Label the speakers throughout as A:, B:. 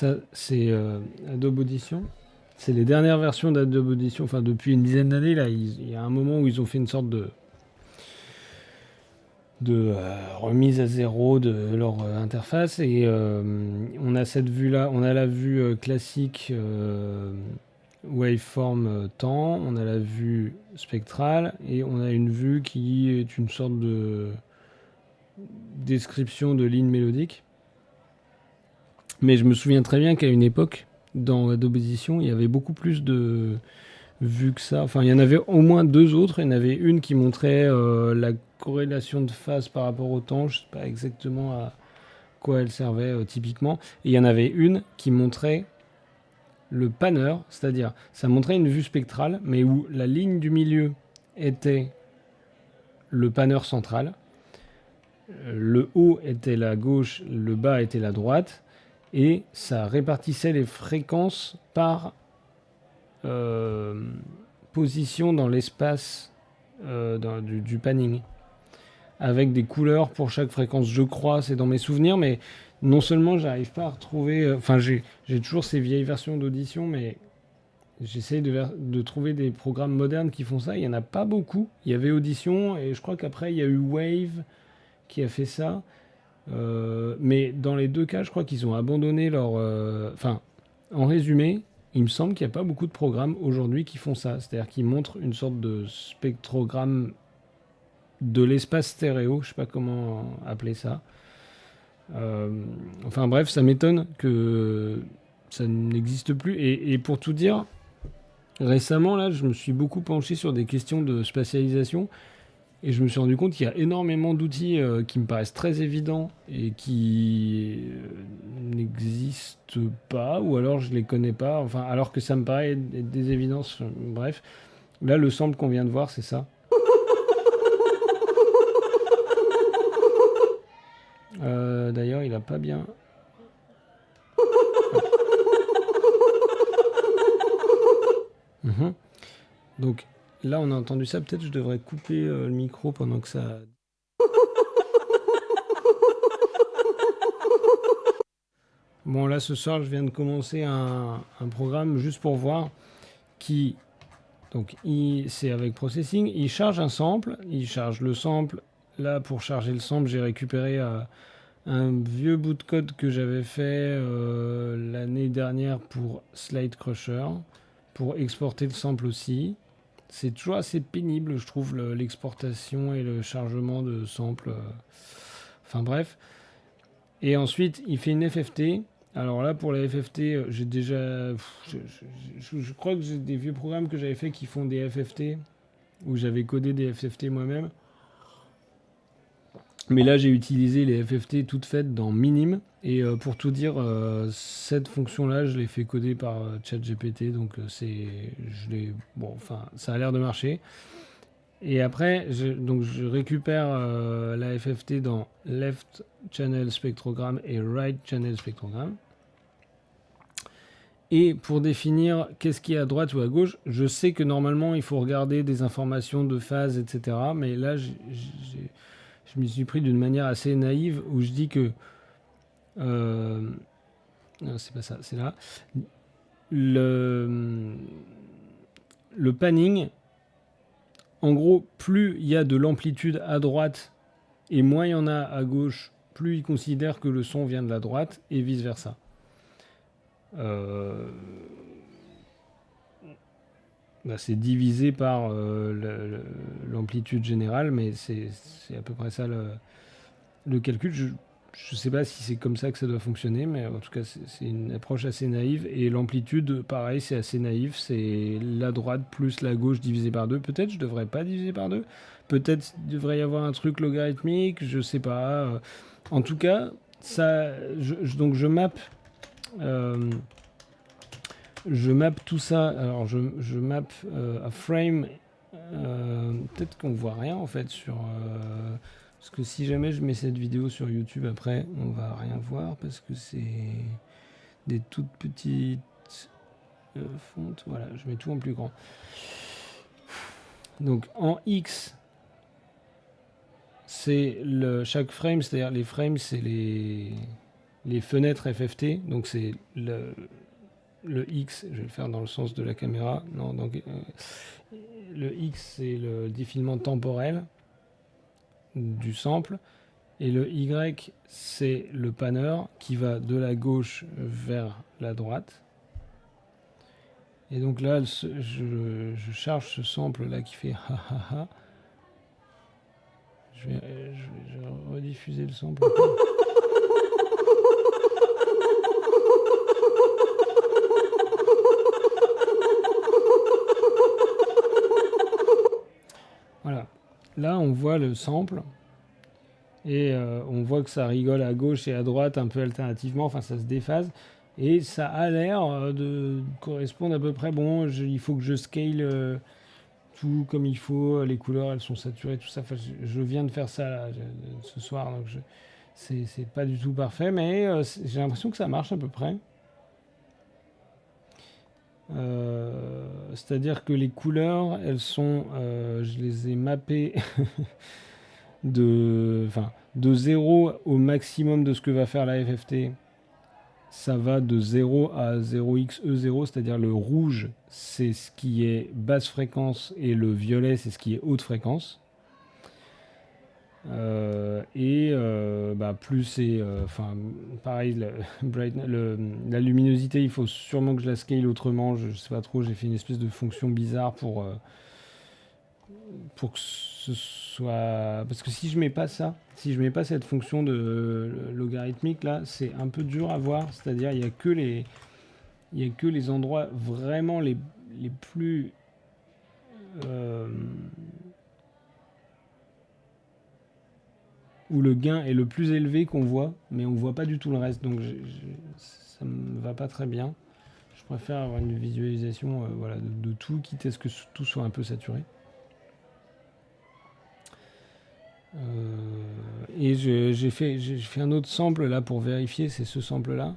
A: Ça, c'est Adobe Audition. C'est les dernières versions d'Adobe Audition. Enfin, depuis une dizaine d'années, là, il y a un moment où ils ont fait une sorte de remise à zéro de leur interface. Et on a cette vue-là. On a la vue classique waveform temps. On a la vue spectrale. Et on a une vue qui est une sorte de description de ligne mélodique. Mais je me souviens très bien qu'à une époque, dans Adobe Audition, il y avait beaucoup plus de vues que ça. Enfin, il y en avait au moins deux autres. Il y en avait une qui montrait la corrélation de phase par rapport au temps. Je ne sais pas exactement à quoi elle servait typiquement. Et il y en avait une qui montrait le panner, c'est-à-dire ça montrait une vue spectrale, mais où la ligne du milieu était le panner central, le haut était la gauche, le bas était la droite, et ça répartissait les fréquences par euh, position dans l'espace du panning, avec des couleurs pour chaque fréquence. Je crois, c'est dans mes souvenirs, mais non seulement j'arrive pas à retrouver... Enfin, j'ai toujours ces vieilles versions d'audition, mais j'essaye de trouver des programmes modernes qui font ça. Il y en a pas beaucoup. Il y avait Audition, et je crois qu'après, il y a eu Wave qui a fait ça. Mais dans les deux cas, je crois qu'ils ont abandonné leur... Enfin, en résumé, il me semble qu'il n'y a pas beaucoup de programmes aujourd'hui qui font ça. C'est-à-dire qu'ils montrent une sorte de spectrogramme de l'espace stéréo, je ne sais pas comment appeler ça. Enfin bref, ça m'étonne que ça n'existe plus. Et pour tout dire, récemment, là, je me suis beaucoup penché sur des questions de spatialisation. Et je me suis rendu compte qu'il y a énormément d'outils qui me paraissent très évidents et qui n'existent pas, ou alors je les connais pas, enfin, alors que ça me paraît être des évidences. Bref, là, le sample qu'on vient de voir, c'est ça. D'ailleurs, il a pas bien. Mhm. Donc là, on a entendu ça. Peut-être je devrais couper le micro pendant que ça. Bon, là, ce soir, je viens de commencer un programme juste pour voir qui. Donc, c'est avec Processing. Il charge un sample. Il charge le sample. Là, pour charger le sample, j'ai récupéré un vieux bout de code que j'avais fait l'année dernière pour Slide Crusher, pour exporter le sample aussi. C'est toujours assez pénible, je trouve, l'exportation et le chargement de samples. Enfin bref. Et ensuite, il fait une FFT. Alors là, pour la FFT, j'ai déjà... Je crois que j'ai des vieux programmes que j'avais fait qui font des FFT, où j'avais codé des FFT moi-même. Mais là, j'ai utilisé les FFT toutes faites dans Minim. Et pour tout dire, cette fonction-là, je l'ai fait coder par ChatGPT. Donc, bon, enfin, ça a l'air de marcher. Et après, je récupère la FFT dans Left Channel Spectrogram et Right Channel Spectrogram. Et pour définir qu'est-ce qui est à droite ou à gauche, je sais que normalement, il faut regarder des informations de phase, etc. Mais là, je m'y suis pris d'une manière assez naïve où je dis que... non, c'est pas ça, c'est là. Le, le panning, en gros, plus il y a de l'amplitude à droite et moins il y en a à gauche, plus il considère que le son vient de la droite et vice-versa. Bah, c'est divisé par l'amplitude générale, mais c'est à peu près ça le calcul. Je ne sais pas si c'est comme ça que ça doit fonctionner, mais en tout cas, c'est une approche assez naïve. Et l'amplitude, pareil, c'est assez naïf. C'est la droite plus la gauche divisé par deux. Peut-être je devrais pas diviser par deux. Peut-être il devrait y avoir un truc logarithmique, je sais pas. En tout cas, ça, donc euh, je map tout ça. Alors je map à frame. Peut-être qu'on voit rien en fait sur. Parce que si jamais je mets cette vidéo sur YouTube après, on va rien voir parce que c'est des toutes petites fontes. Voilà, je mets tout en plus grand. Donc en X, c'est chaque frame, c'est-à-dire les frames, c'est les les fenêtres FFT. Donc c'est le X, je vais le faire dans le sens de la caméra. Non, donc, le X, c'est le défilement temporel du sample. Et le Y, c'est le panner qui va de la gauche vers la droite. Et donc là, je charge ce sample là qui fait ha ha ha. Je vais rediffuser le sample. Voilà. Là, on voit le sample. Et on voit que ça rigole à gauche et à droite un peu alternativement. Enfin, ça se déphase. Et ça a l'air de correspondre à peu près. Bon, il faut que je scale tout comme il faut. Les couleurs, elles sont saturées, tout ça. Enfin, je viens de faire ça là, ce soir. Donc, c'est pas du tout parfait. Mais j'ai l'impression que ça marche à peu près. C'est-à-dire que les couleurs, elles sont, je les ai mappées de 0 au maximum de ce que va faire la FFT. Ça va de 0 à 0xe0, c'est-à-dire le rouge, c'est ce qui est basse fréquence et le violet, c'est ce qui est haute fréquence. Plus c'est pareil, la luminosité, il faut sûrement que je la scale autrement, je sais pas trop, j'ai fait une espèce de fonction bizarre pour que ce soit, parce que si je mets pas ça, si je mets pas cette fonction de logarithmique là, c'est un peu dur à voir, c'est-à-dire il y a que les endroits vraiment les plus où le gain est le plus élevé qu'on voit, mais on voit pas du tout le reste, donc ça me va pas très bien. Je préfère avoir une visualisation de tout, quitte à ce que tout soit un peu saturé. Et j'ai fait un autre sample là pour vérifier, c'est ce sample là.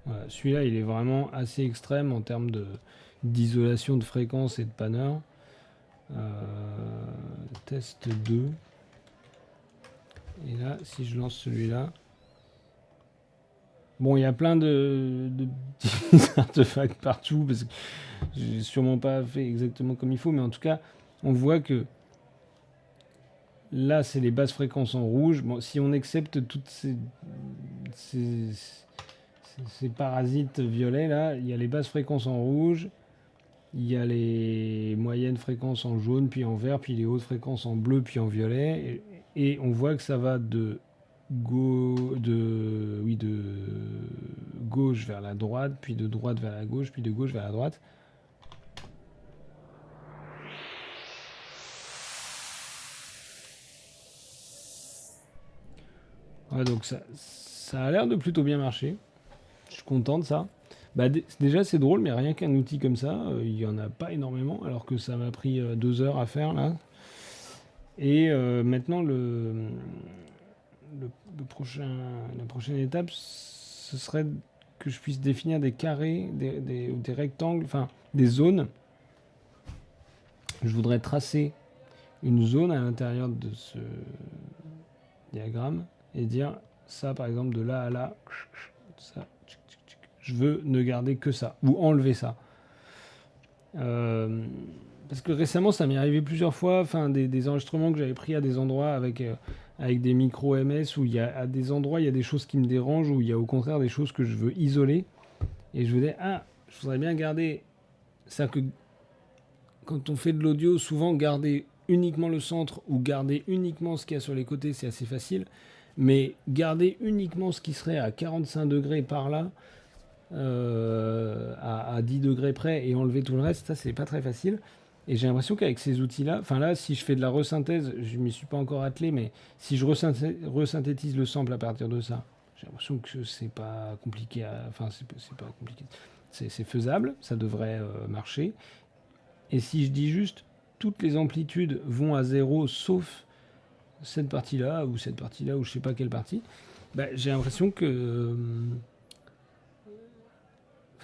A: Voilà, celui-là il est vraiment assez extrême en termes d'isolation de fréquence et de panner. Test 2. Et là, si je lance celui-là. Bon, il y a plein de petits artefacts partout, parce que j'ai sûrement pas fait exactement comme il faut, mais en tout cas, on voit que là, c'est les basses fréquences en rouge. Bon, si on accepte toutes ces parasites violets, là, il y a les basses fréquences en rouge, il y a les moyennes fréquences en jaune, puis en vert, puis les hautes fréquences en bleu, puis en violet. Et on voit que ça va de gauche vers la droite, puis de droite vers la gauche, puis de gauche vers la droite. Ouais, donc ça a l'air de plutôt bien marcher. Je suis content de ça. Déjà c'est drôle, mais rien qu'un outil comme ça, il n'y en a pas énormément, alors que ça m'a pris 2 heures à faire là. Et maintenant la prochaine étape, ce serait que je puisse définir des carrés, des rectangles, enfin des zones. Je voudrais tracer une zone à l'intérieur de ce diagramme et dire ça par exemple de là à là, ça, je veux ne garder que ça ou enlever ça. Parce que récemment ça m'est arrivé plusieurs fois, des enregistrements que j'avais pris à des endroits avec des micros MS où à des endroits il y a des choses qui me dérangent, où il y a au contraire des choses que je veux isoler, et je me disais je voudrais bien garder ça, que quand on fait de l'audio, souvent garder uniquement le centre ou garder uniquement ce qu'il y a sur les côtés, c'est assez facile, mais garder uniquement ce qui serait à 45 degrés par là, à 10 degrés près, et enlever tout le reste, ça c'est pas très facile. Et j'ai l'impression qu'avec ces outils-là, là, si je fais de la resynthèse, je m'y suis pas encore attelé, mais si je resynthétise le sample à partir de ça, j'ai l'impression que c'est pas compliqué. C'est pas compliqué. C'est faisable, ça devrait marcher. Et si je dis juste toutes les amplitudes vont à 0 sauf cette partie-là ou cette partie-là ou je sais pas quelle partie, j'ai l'impression que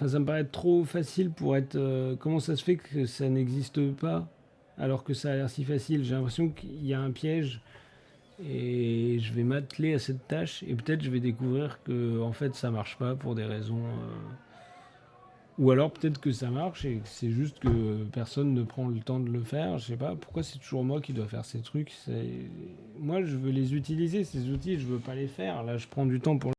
A: ça me paraît trop facile pour être... comment ça se fait que ça n'existe pas alors que ça a l'air si facile. J'ai l'impression qu'il y a un piège et je vais m'atteler à cette tâche et peut-être je vais découvrir que en fait ça marche pas pour des raisons ou alors peut-être que ça marche et que c'est juste que personne ne prend le temps de le faire. Je sais pas pourquoi c'est toujours moi qui dois faire ces trucs. Moi je veux les utiliser ces outils, je veux pas les faire. Là je prends du temps pour